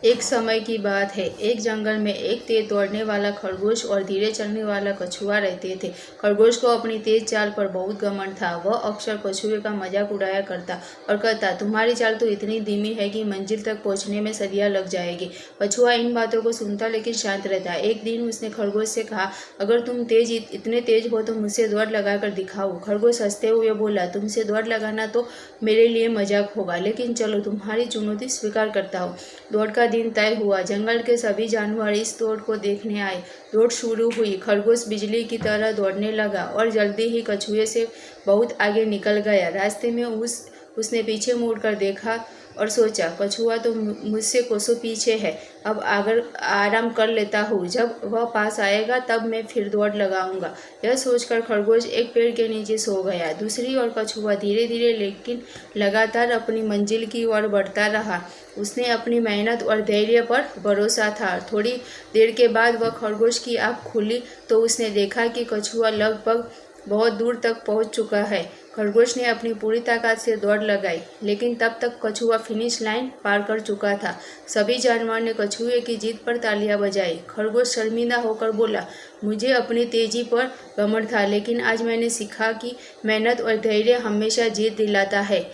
एक समय की बात है। एक जंगल में एक तेज दौड़ने वाला खरगोश और धीरे चलने वाला कछुआ रहते थे। खरगोश को अपनी तेज चाल पर बहुत घमंड था। वह अक्सर कछुए का मजाक उड़ाया करता और कहता, तुम्हारी चाल तो इतनी धीमी है कि मंजिल तक पहुंचने में सदियां लग जाएगी। कछुआ इन बातों को सुनता लेकिन शांत रहता। एक दिन उसने खरगोश से कहा, अगर तुम इतने तेज हो तो मुझसे दौड़ लगाकर दिखाओ। खरगोश हंसते हुए बोला, तुमसे दौड़ लगाना तो मेरे लिए मजाक होगा, लेकिन चलो तुम्हारी चुनौती स्वीकार करता हूँ। दौड़ का दिन तय हुआ। जंगल के सभी जानवर इस दौड़ को देखने आए। दौड़ शुरू हुई। खरगोश बिजली की तरह दौड़ने लगा और जल्दी ही कछुए से बहुत आगे निकल गया। रास्ते में उसने पीछे मुड़कर देखा और सोचा, कछुआ तो मुझसे कोसों पीछे है। अब अगर आराम कर लेता हूँ, जब वह पास आएगा तब मैं फिर दौड़ लगाऊंगा। यह सोचकर खरगोश एक पेड़ के नीचे सो गया। दूसरी ओर कछुआ धीरे धीरे लेकिन लगातार अपनी मंजिल की ओर बढ़ता रहा। उसने अपनी मेहनत और धैर्य पर भरोसा था। थोड़ी देर के बाद वह खरगोश की आँख खुली तो उसने देखा कि कछुआ लगभग बहुत दूर तक पहुंच चुका है। खरगोश ने अपनी पूरी ताकत से दौड़ लगाई, लेकिन तब तक कछुआ फिनिश लाइन पार कर चुका था। सभी जानवर ने कछुए की जीत पर तालियां बजाई। खरगोश शर्मिंदा होकर बोला, मुझे अपनी तेजी पर घमंड था, लेकिन आज मैंने सीखा कि मेहनत और धैर्य हमेशा जीत दिलाता है।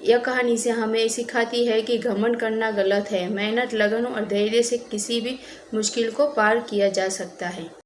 यह कहानी से हमें सिखाती है कि घमंड करना गलत है। मेहनत, लगन और धैर्य से किसी भी मुश्किल को पार किया जा सकता है।